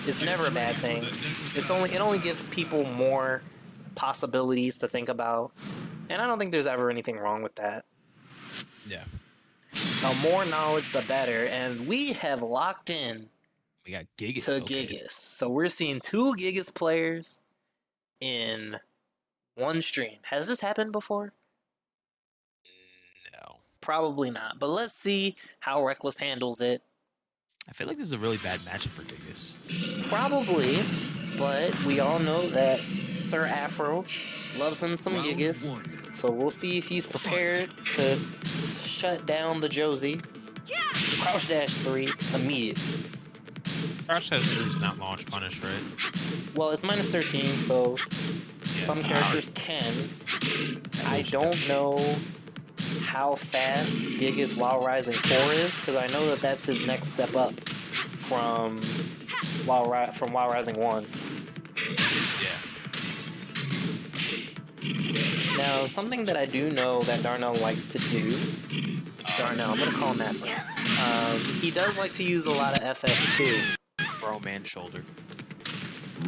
is never a bad thing. It only gives people more possibilities to think about, and I don't think there's ever anything wrong with that. Yeah. The more knowledge, the better, and we have locked in. We got Gigas. To Gigas, so we're seeing 2 Gigas players in one stream. Has this happened before? No. Probably not, but let's see how Reckless handles it. I feel like this is a really bad matchup for Gigas. Probably, but we all know that Sir Afro loves him some Gigas, so we'll see if he's prepared to shut down the Josie. Crouch dash 3 immediately. Crouch dash 3 is not launch punish, right? Well, it's minus 13, so some characters can. I don't know how fast Gigas While Rising 4 is, because I know that that's his next step up from While Rising 1. Yeah. Now, something that I do know that Darnell likes to do, Darnell, I'm going to call him that. He does like to use a lot of FF2. Grown man shoulder.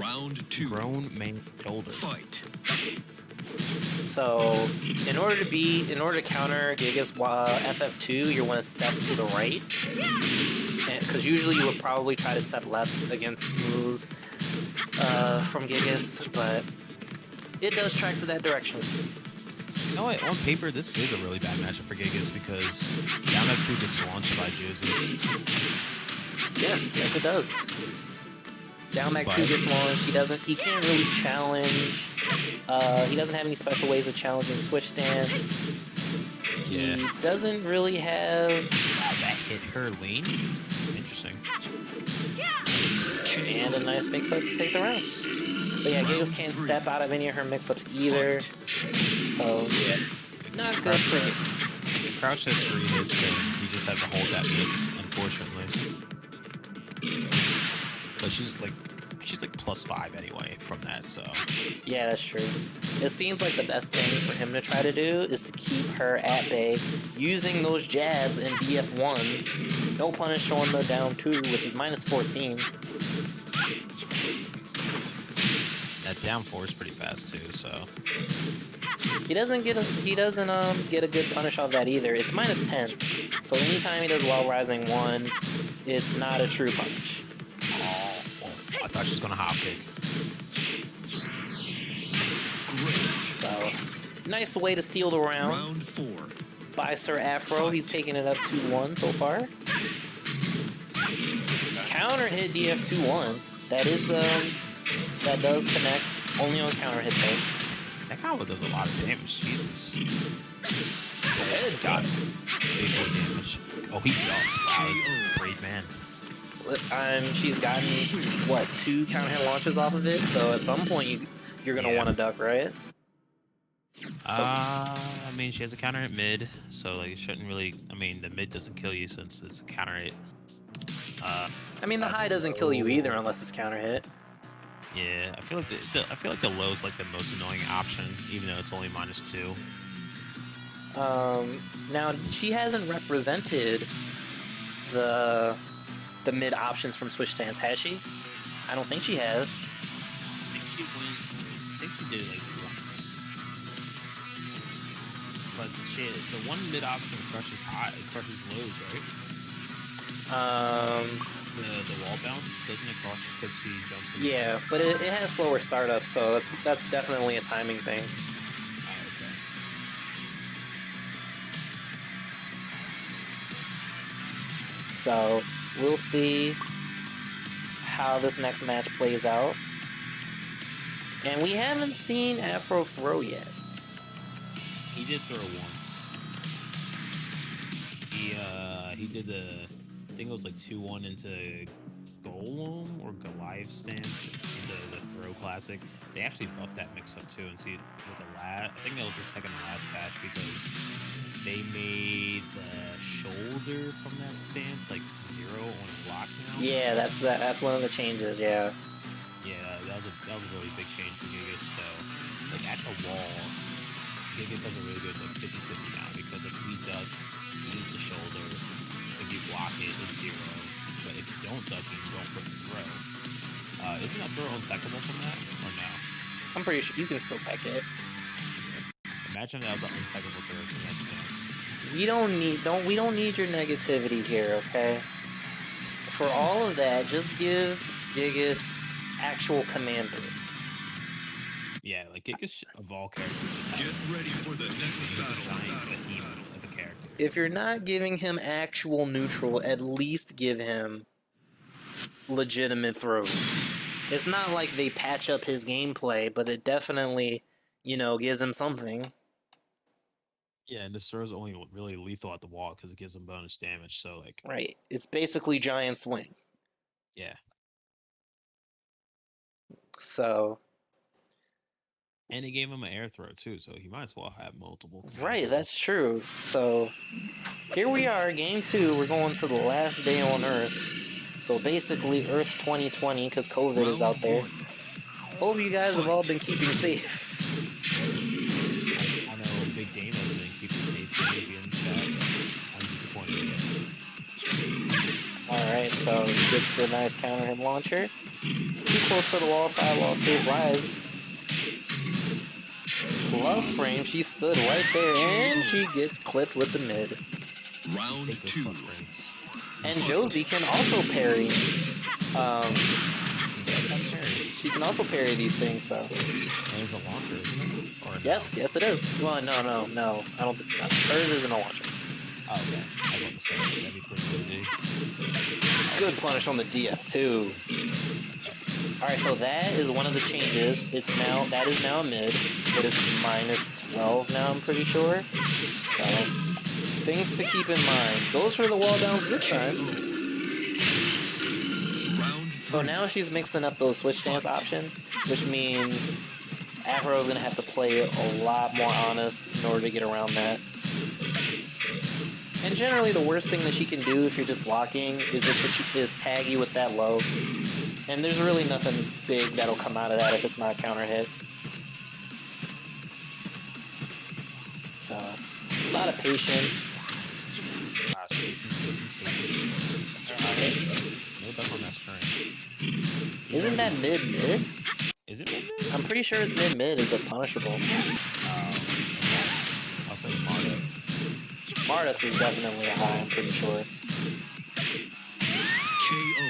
Round 2. Grown man shoulder. Fight. So, in order to counter Gigas FF2, you want to step to the right, because usually you would probably try to step left against moves from Gigas, but it does track to that direction. You know what? On paper, this is a really bad matchup for Gigas because down that 2 gets launched by Josie. Yes, it does. Down back 2 gets launched. He can't really challenge. He doesn't have any special ways of challenging switch stance. Yeah. He doesn't really have. Wow, that hit her lane. Interesting. And a nice mix-up to take the round. But yeah, Gigas can't step out of any of her mix-ups either. So, yeah, not good for Gigas. If Crouch has 3 hits, then you just have to hold that mix, unfortunately. But she's like +5 anyway from that, so. Yeah, that's true. It seems like the best thing for him to try to do is to keep her at bay using those jabs and DF1s. No punish on the down 2, which is minus 14. That down 4 is pretty fast too, so. He doesn't get a good punish off that either. It's minus 10. So anytime he does While Rising 1, it's not a true punish. I thought she was gonna hop kick. So, nice way to steal the round. Round 4. By Sir Afro. He's taking it up 2-1 so far. Counter hit DF2-1. That does connect only on counter hit though. That combo does a lot of damage, Jesus. Head got Big boy damage. Oh, he ducked. Wow, great man. She's gotten, 2 counter hit launches off of it, so at some point you're going to want to duck, right? I mean, she has a counter hit mid, so like it shouldn't really, the mid doesn't kill you since it's a counter hit. The high doesn't kill you either unless it's counter hit. Yeah, I feel like the low is like the most annoying option, even though it's only -2. Now she hasn't represented the mid options from Switch Stance, has she? I don't think she has. I think she did it like once. But shit, the one mid option crushes high, crushes lows, right? The wall bounce, doesn't it crush because she jumps in? Yeah, but it has slower startup, so that's definitely a timing thing. Oh, okay. So we'll see how this next match plays out. And we haven't seen Afro throw yet. He did throw once. He did the, I think it was like 2-1 into Golem or Goliath stance into the Throw Classic. They actually buffed that mix-up too, and see with the last, I think that was the second to last patch because they made the shoulder from that stance like 0 on block now. Yeah, that's one of the changes. Yeah. Yeah, that was a really big change for Gigas. So, like at the wall, Gigas has a really good like 50-50 now because if we duck, use the shoulder. If you block it, it's 0. But if you don't duck, you don't put the throw. isn't that throw untechable from that, or no? I'm pretty sure you can still tech it. Imagine that was an untechable throw from that stance. We don't need your negativity here, okay? For all of that, just give Gigas actual command moves. Yeah, like Gigas of all characters. Get ready for the next battle. Giant behemoth of a character. If you're not giving him actual neutral, at least give him legitimate throws. It's not like they patch up his gameplay, but it definitely, gives him something. Yeah, and this throw's only really lethal at the wall because it gives him bonus damage. So like, Right. It's basically giant swing. yeah. So. And he gave him an air throw too, so he might as well have multiple. Right, that's true. So here we are, game 2. We're going to the last day on Earth. So basically, Earth 2020, because COVID is out there. Hope you guys have all been keeping safe. I know Big Dane has been keeping safe. Maybe in the chat. I'm disappointed. Alright, so he gets the nice counter hit launcher. Too close to the wall, sidewall saves rise. Plus frame, she stood right there, and she gets clipped with the mid. Round 2. And Josie can also parry. She can also parry these things, so. And there's a launcher, isn't it? Or no? Yes, it is. Well, no. I don't. Hers isn't a launcher. Oh, okay. I was about to say, that'd be pretty good. Good punish on the DF too. Alright, so that is one of the changes. That is now a mid. It is minus 12 now, I'm pretty sure. So, things to keep in mind. Goes for the wall downs this time. So now she's mixing up those switch stance options, which means Afro's gonna have to play a lot more honest in order to get around that. And generally, the worst thing that she can do if you're just blocking is tag you with that low. And there's really nothing big that'll come out of that if it's not counter hit. So, a lot of patience. Isn't that mid? Is it mid? I'm pretty sure it's mid, but punishable. I'll say Marduk. Marduk's is definitely a high, I'm pretty sure. KO.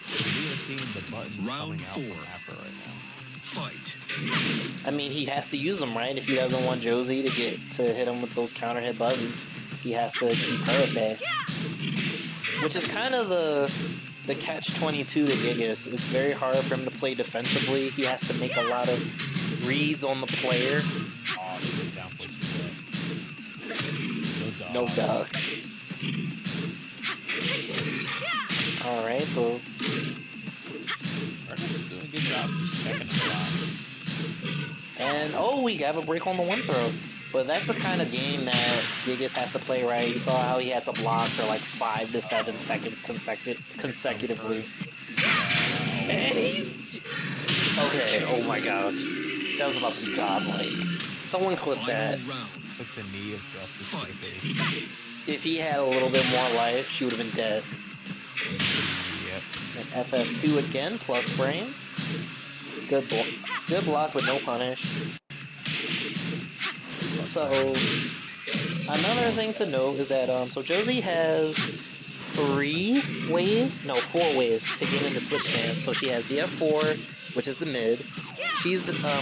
We are seeing the buttons Round coming out 4. from Afro right now. Fight. I mean, he has to use them, right? If he doesn't want Josie to hit him with those counter hit buttons, he has to keep her at bay. Which is kind of the catch-22 to Gigas. It's very hard for him to play defensively. He has to make a lot of reads on the player. Oh, down for No duck. Alright, so... Redneck's doing a good job checking the block. And, we have a break on the one throw. But that's the kind of game that Gigas has to play right. You saw how he had to block for like 5 to 7 seconds consecutively. And he's... Okay, oh my gosh. That was about to be godlike. Someone clip that. Took the knee of Justice to the face. If he had a little bit more life, she would have been dead. Yep. And FF2 again, plus frames. Good block with no punish. So, another thing to note is that, so Josie has 4 ways to get into switch stance. So she has DF4, which is the mid.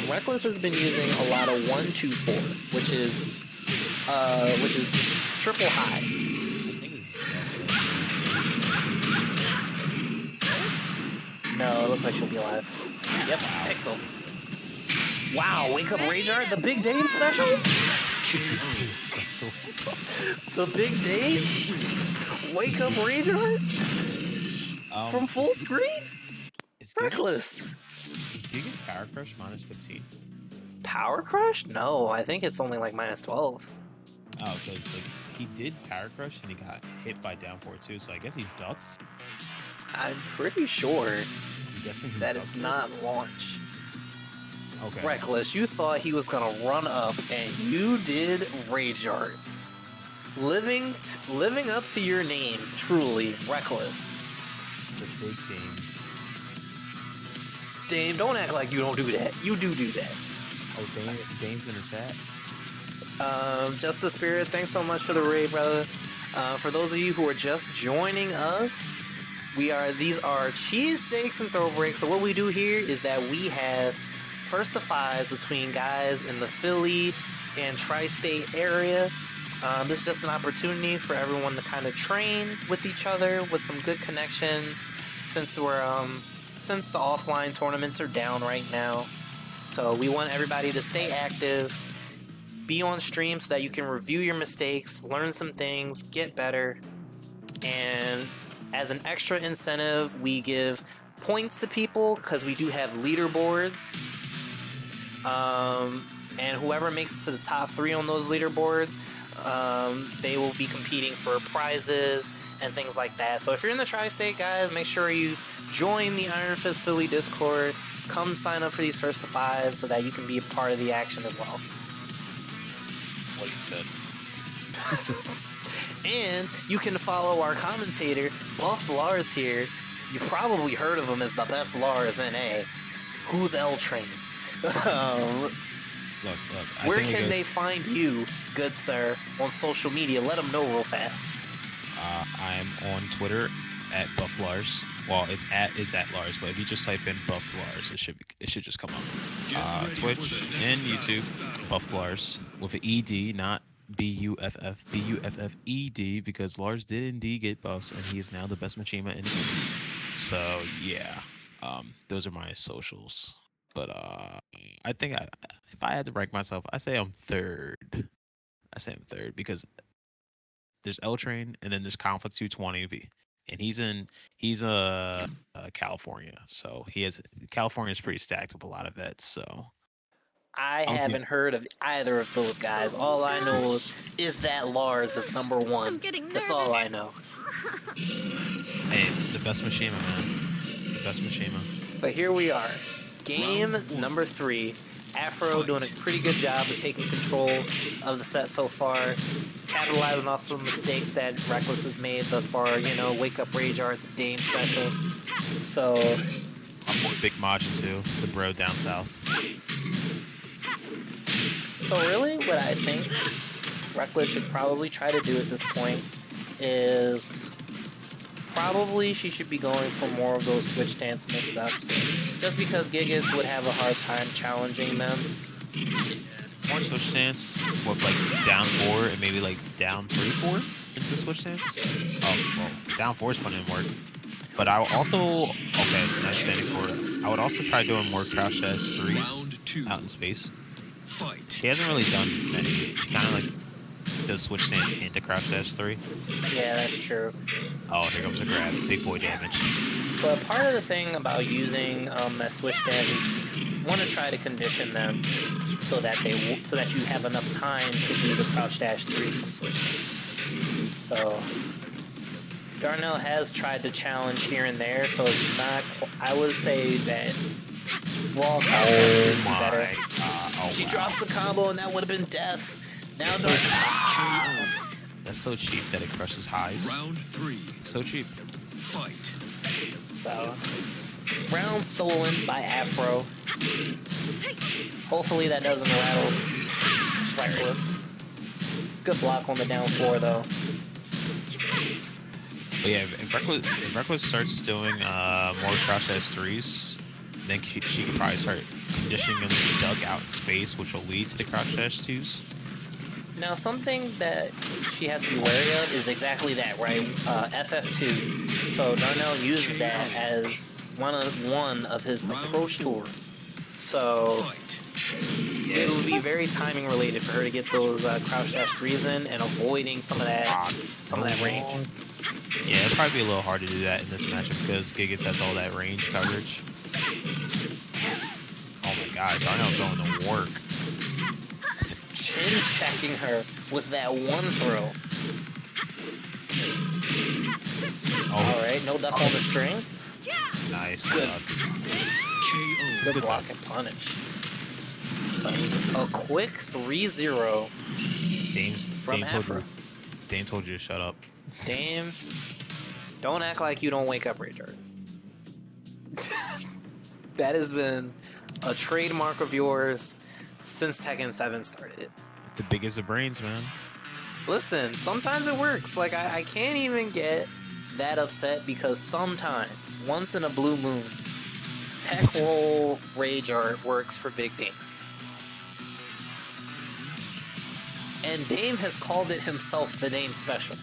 Reckless has been using a lot of 1-2-4, which is triple high. No, it looks like she'll be alive. Yep, Pixel. Wow, Wake Up Rage Art? The Big Dane special? The Big Dane? Wake Up Rage Art? From full screen? Reckless. You get Power Crush minus 15. Power Crush? No, I think it's only like minus 12. Oh, because like he did Power Crush and he got hit by downpour too, so I guess he ducked. I'm pretty sure I'm guessing that it's not launch. Okay. Reckless, you thought he was gonna run up, and you did Rage Art. Living up to your name, truly, Reckless. The Big Dane. Dame, don't act like you don't do that. You do that. Oh, Dame's in the chat. Justice Spirit, thanks so much for the raid, brother. For those of you who are just joining us, these are Cheesesteaks and Throwbreaks. So what we do here is that we have first to fives between guys in the Philly and tri-state area. This is just an opportunity for everyone to kind of train with each other with some good connections since the offline tournaments are down right now. So we want everybody to stay active, be on stream so that you can review your mistakes, learn some things, get better. And as an extra incentive, we give points to people because we do have leaderboards. And whoever makes it to the top 3 on those leaderboards, they will be competing for prizes and things like that. So if you're in the tri-state, guys, make sure you join the Iron Fist Philly Discord. Come sign up for these first to five so that you can be a part of the action as well. What you said. And you can follow our commentator, Buff Lars here. You probably heard of him as the best Lars NA. Who's L Train? Look. Where can they find you, good sir, on social media? Let them know real fast. I'm on Twitter at Buff Lars. Well, it's at Lars, but if you just type in Buff Lars, it should just come up. Twitch and YouTube, Buff Lars with an ED, not BUFF, BUFFED, because Lars did indeed get buffs, and he is now the best Machima in the game. So yeah, those are my socials. But I think if I had to rank myself, I say I'm third. Because there's L Train, and then there's Conflict 220, and he's California, so California's pretty stacked with a lot of vets. So I haven't heard of either of those guys. All I know is that Lars is number 1. That's all I know. Hey, the best Machima, man. The best Machima. So here we are. Game number 3. Afro doing a pretty good job of taking control of the set so far, capitalizing off some mistakes that Reckless has made thus far. Wake Up Rage Art, the Dame special. So I'm more Big Majin too, the bro down south. So really, what I think Reckless should probably try to do at this point is probably she should be going for more of those switch stance mix-ups, just because Gigas would have a hard time challenging them. More switch stance with like down 4 and maybe like down 3-4 into switch stance. Oh, well, down 4 is putting in work. But I will also, nice standing forward. I would also try doing more crouch dash 3s out in space. She hasn't really done many. She kind of like does switch stance into crouch dash 3. Yeah, that's true. Oh, here comes a grab. Big boy damage. But part of the thing about using that switch stance is you want to try to condition them so that you have enough time to do the crouch dash 3 from switch stance. So Darnell has tried to challenge here and there, so it's not. I would say that wall crouch dash would be better. She drops the combo, and that would have been death. Now Darnell. That's so cheap that it crushes highs. Round 3. So cheap. Fight. So, round stolen by Afro. Hopefully that doesn't rattle Reckless. Good block on the down 4 though. But yeah, if Reckless starts doing more crouch dash 3s, then she could probably start conditioning them to be dug out in space, which will lead to the crouch dash 2s. Now, something that she has to be wary of is exactly that, right? FF2. So Darnell uses that as one of his approach tools. So it would be very timing related for her to get those crouch dash 3s in and avoiding some of that range. Yeah, it'd probably be a little hard to do that in this matchup because Gigas has all that range coverage. Oh my god, Darnell's going to work. Chin checking her with that one throw. Alright, no duck on the string. Nice. Good. KO. Good block and punish. So, a quick 3-0. Dame told you to shut up. Dame, don't act like you don't wake up, Richard. That has been a trademark of yours since Tekken 7 started. The biggest of brains, man. Listen, sometimes it works. Like, I can't even get that upset because sometimes, once in a blue moon, tech roll rage art works for Big Dame. And Dame has called it himself the Dame Special.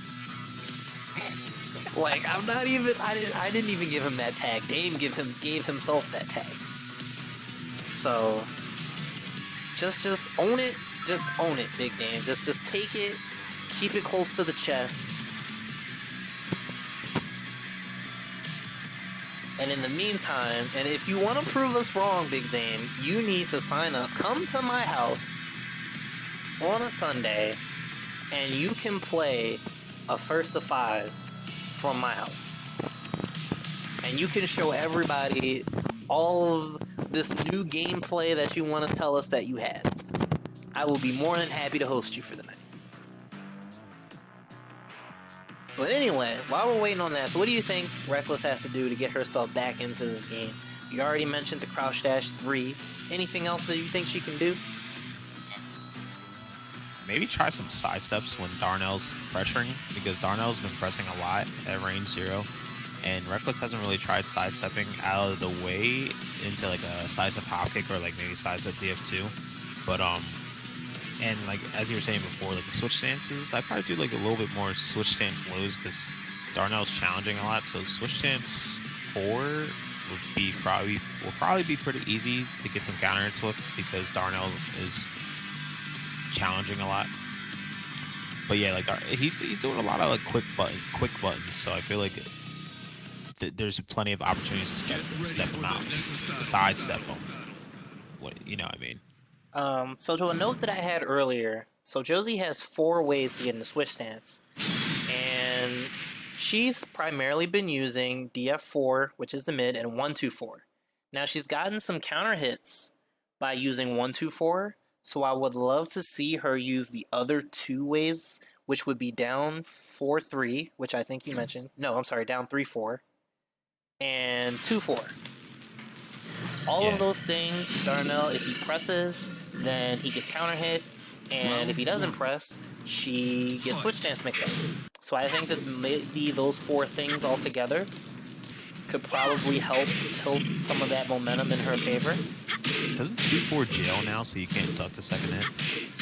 Like, I'm not even, I didn't even give him that tag. Dame gave himself that tag. So, just own it. Just own it, Big Dame. Just take it. Keep it close to the chest. And in the meantime, and if you want to prove us wrong, Big Dame, you need to sign up. Come to my house on a Sunday, and you can play a first to 5 from my house. And you can show everybody all of this new gameplay that you want to tell us that you had. I will be more than happy to host you for the night. But anyway, while we're waiting on that, so what do you think Reckless has to do to get herself back into this game? You already mentioned the crouch dash 3. Anything else that you think she can do? Maybe try some side steps when Darnell's pressuring, because Darnell's been pressing a lot at range 0, and Reckless hasn't really tried sidestepping out of the way into like a sidestep hop kick or like maybe sidestep DF2. But and like as you were saying before, like the switch stances, I'd probably do like a little bit more switch stance lows because Darnell's challenging a lot. So switch stance 4 will probably be pretty easy to get some counter hits with because Darnell is challenging a lot. But yeah, like he's doing a lot of like quick buttons, so I feel like there's plenty of opportunities to step them out, sidestep them. What you know what I mean? So to a note that I had earlier, so Josie has 4 ways to get into switch stance, and she's primarily been using DF4, which is the mid, and 1-2-4. Now she's gotten some counter hits by using 1-2-4. So I would love to see her use the other 2 ways, which would be down 4-3, which I think you mentioned. No, I'm sorry, down 3-4, and 2-4. All of those things, Darnell, if he presses, then he gets counter hit, and if he doesn't press, she gets switch stance mix up. So I think that maybe those 4 things all together could probably help tilt some of that momentum in her favor. Doesn't 2-4 jail now, so you can't duck the second hit?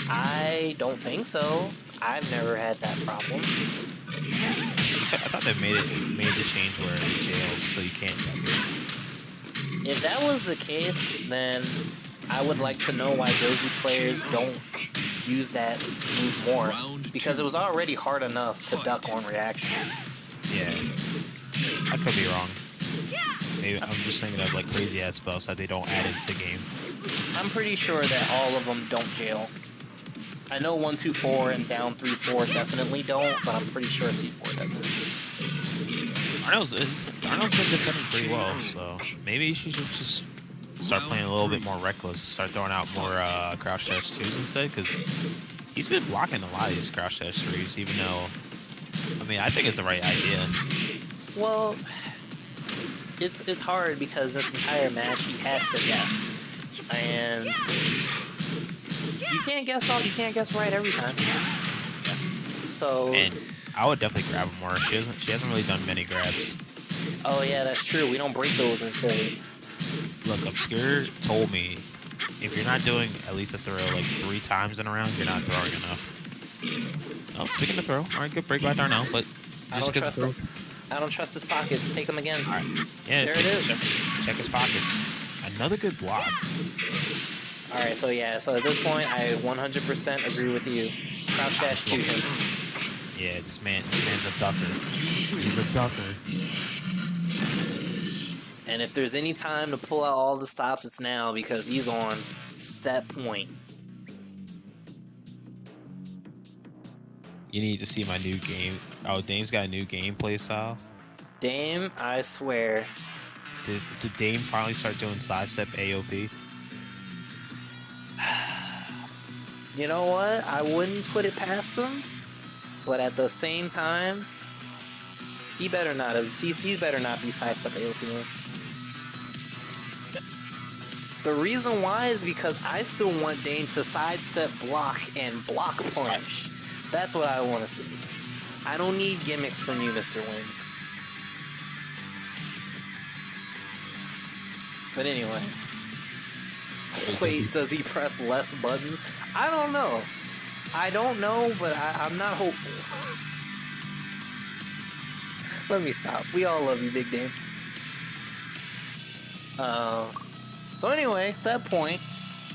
I don't think so. I've never had that problem. I thought they made the change where it jails, so you can't duck it. If that was the case, then I would like to know why Josie players don't use that move more, because it was already hard enough to duck on reaction. Yeah, I could be wrong. Maybe I'm just thinking of like crazy ass buffs that they don't add into the game. I'm pretty sure that all of them don't jail. I know 1-2-4 and down 3-4 definitely don't, but I'm pretty sure 2-4 doesn't. Darnell's been defending pretty well, so maybe she should just start playing a little bit more reckless. Start throwing out more crouch dash 2s instead, because he's been blocking a lot of these crouch dash 3s, even though, I mean, I think it's the right idea. Well, it's hard because this entire match he has to guess, and you can't guess right every time. So. And I would definitely grab him more. She hasn't really done many grabs. Oh yeah, that's true. We don't break those in Philly. Look, Obscure told me if you're not doing at least a throw like 3 times in a round, you're not throwing enough. Oh, speaking of throw, all right, good break by Darnell, but I don't trust him. I don't trust his pockets. Take him again. All right. Yeah, there it is. Check his pockets. Another good block. All right, so yeah, so at this point, I 100% agree with you. Crouch dash 2 him. Yeah, this man's a ducker. He's a ducker. And if there's any time to pull out all the stops, it's now, because he's on set point. You need to see my new game. Oh, Dame's got a new gameplay style. Dame, I swear. Did Dame finally start doing sidestep AOP? You know what? I wouldn't put it past him, but at the same time, he better not be sidestep AOP. The reason why is because I still want Dane to sidestep, block, and block punch. That's what I want to see. I don't need gimmicks from you, Mr. Wins. But anyway. Wait, does he press less buttons? I don't know. I don't know, but I'm not hopeful. Let me stop. We all love you, Big Dame. So anyway, set point.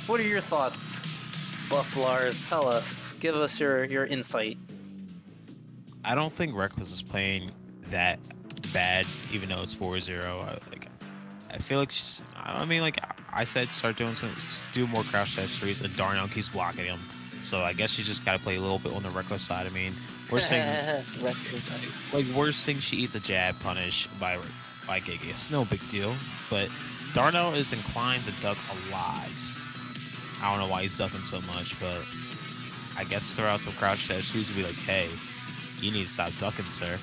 What are your thoughts, Bufflars? Tell us. Give us your insight. I don't think Reckless is playing that bad, even though it's 4-0. I feel like she's, I mean, like I said, do more crouch dash threes, and Darnell keeps blocking him. So I guess she's just got to play a little bit on the Reckless side. I mean, we're saying worst thing she eats a jab punish by Gigas. It's no big deal, but Darnell is inclined to duck a lot. I don't know why he's ducking so much, but I guess throw out some crouch dash threes to be like, hey, you need to stop ducking, sir.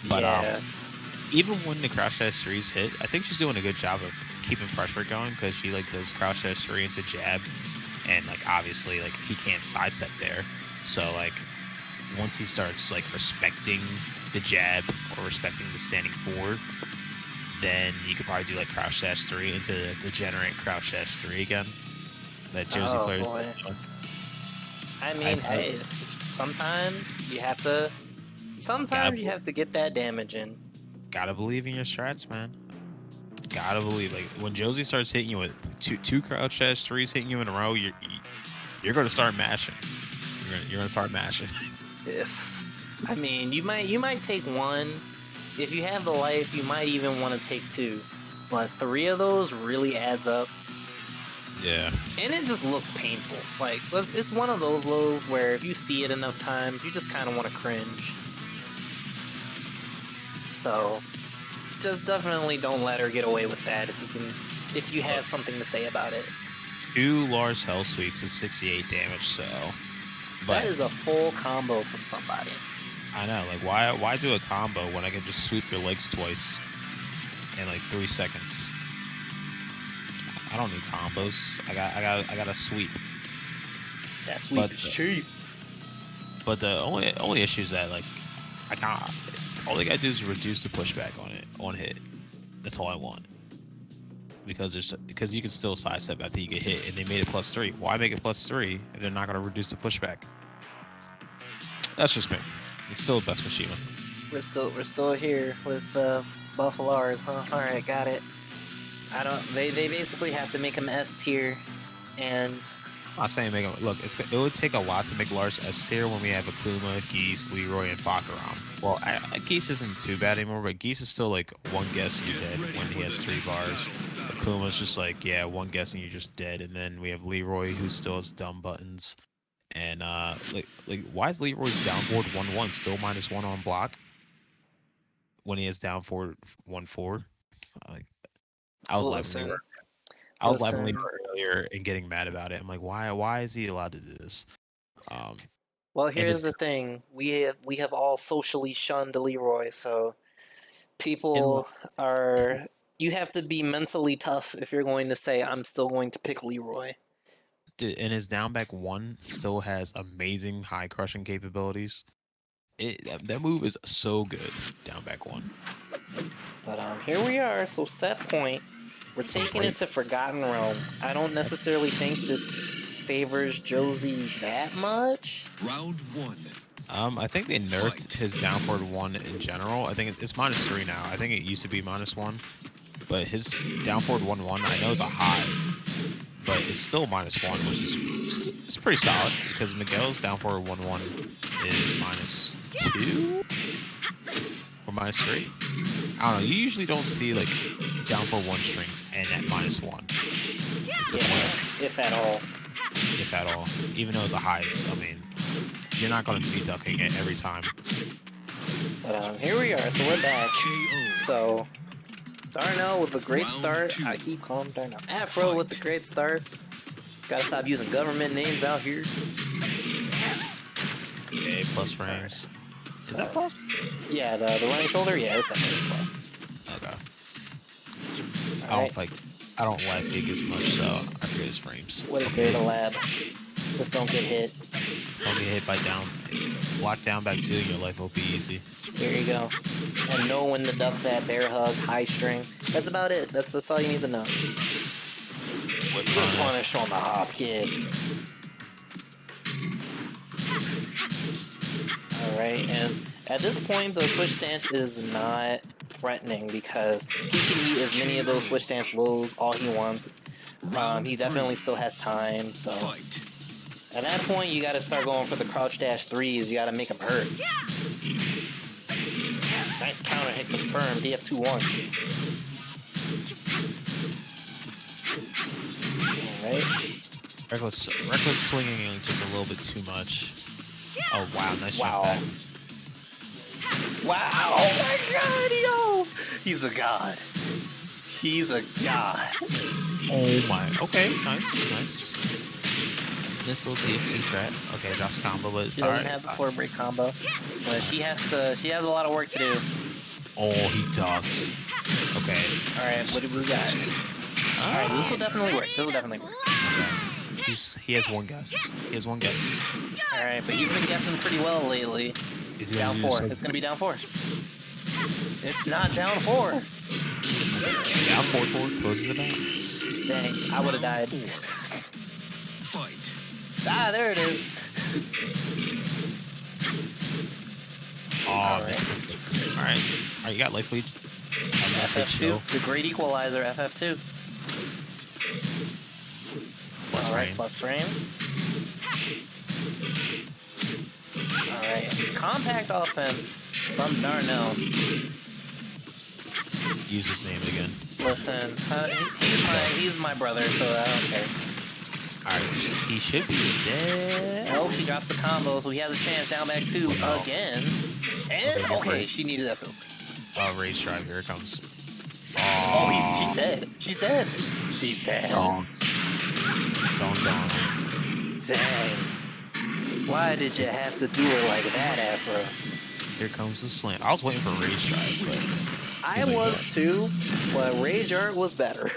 But yeah. Even when the crouch dash threes hit, I think she's doing a good job of keeping pressure going because she like does crouch dash three into jab, and like obviously like he can't sidestep there. So like once he starts like respecting the jab or respecting the standing forward, then you could probably do like crouch dash three into the generate crouch dash three again. That Josie plays. Boy. I mean, hey, sometimes you have to. Sometimes you have to get that damage in. Gotta believe in your strats, man. Gotta believe. Like when Josie starts hitting you with two crouch dash threes hitting you in a row, you're gonna start mashing. You're gonna start mashing. Yes. I mean, you might take one. If you have the life, you might even want to take two. But 3 of those really adds up. Yeah. And it just looks painful. Like it's one of those lows where if you see it enough times, you just kind of want to cringe. So, just definitely don't let her get away with that if you have something to say about it. 2 large hell sweeps is 68 damage, so. But that is a full combo from somebody. I know, like why do a combo when I can just sweep your legs twice in like 3 seconds? I don't need combos. I got a sweep. That sweep is cheap. But the only issue is that like all they gotta do is reduce the pushback on hit. That's all I want. Because you can still sidestep after you get hit, and they made it +3. Why make it +3 if they're not gonna reduce the pushback? That's just me. It's still the best Machina. We're still here with Buffalars, huh? All right, got it. They basically have to make him S tier, and I'm not saying make him look. It would take a lot to make Lars S tier when we have Akuma, Geese, Leroy, and Bakaram. Well, Geese isn't too bad anymore, but Geese is still like 1 guess and you're dead when he has 3 bars. Akuma's just like 1 guess and you're just dead, and then we have Leroy who still has dumb buttons. And like why is Leroy's downboard 1-1 still -1 on block when he has downboard 1-4? Like I was laughing Leroy earlier and getting mad about it. I'm like, why is he allowed to do this? Well, here's the thing: we have all socially shunned Leroy, so people are. You have to be mentally tough if you're going to say I'm still going to pick Leroy. Dude, and his down back 1 still has amazing high crushing capabilities. That move is so good, down back 1. But here we are. So set point. We're taking it to Forgotten Realm. I don't necessarily think this favors Josie that much. Round 1. I think they nerfed his downward 1 in general. I think it's -3 now. I think it used to be -1, but his downward 1-1 I know is a high, but it's still -1, which is it's pretty solid because Miguel's downward 1-1 is -2 or -3. I don't know. You usually don't see like downward 1 strings and at -1. Yeah, if at all. If at all. Even though it's a highs, I mean, you're not going to be ducking it every time. But here we are, so we're back. So, Darnell with a great start. I keep calling him Darnell. Afro with the great start. Gotta stop using government names out here. A plus frames. Is that plus? Yeah, the running shoulder, yeah, it's definitely plus. Okay. All right. I don't like Gigas much, so I forget his frames. What is there to lab? Just don't get hit. Don't get hit by down. Block down back 2 and your life will be easy. Here you go. And know when to duck that bear hug, high string. That's about it. That's all you need to know. Whip Good punish. punish on the hop kick. Alright, and at this point, the switch stance is not threatening because he can eat as many of those switch stance lows all he wants. He definitely still has time, so... Fight. At that point, you gotta start going for the crouch dash threes. You gotta make him hurt. Nice counter hit confirmed. DF2-1. Alright. Reckless swinging is just a little bit too much. Oh wow, nice Wow. jump back. Wow! Oh my god, yo! He's a god. He's a god. Oh my. Okay, nice. This little DF2 threat. Okay, drops combo, but it's She doesn't alright. have the 4-break combo. But she has a lot of work to do. Oh, he ducks. Okay. Alright, what do we got? Alright, this will definitely work. Okay. He has one guess. Alright, but he's been guessing pretty well lately. He's Down do 4. something. It's gonna be down 4. It's not down 4. Down 4-4, closes it out. Dang, I would have died. Fight. Ah, there it is. Oh, Alright. Alright, you got life lead. FF2, the great equalizer, FF2. Alright, plus frames. Alright, compact offense from Darnell. Use his name again. Listen, he's my brother, so I don't care. Alright, he should be dead. Nope, he drops the combo, so he has a chance down back 2 no. again. And, okay, she needed that though. Oh, Rage Drive, here it comes. Oh, she's dead. She's dead. She's dead. Don't. Dang. Why did you have to do it like that, Afro? Here comes the slam. I was waiting for Rage Drive, but... I was too, but Rage Art was better.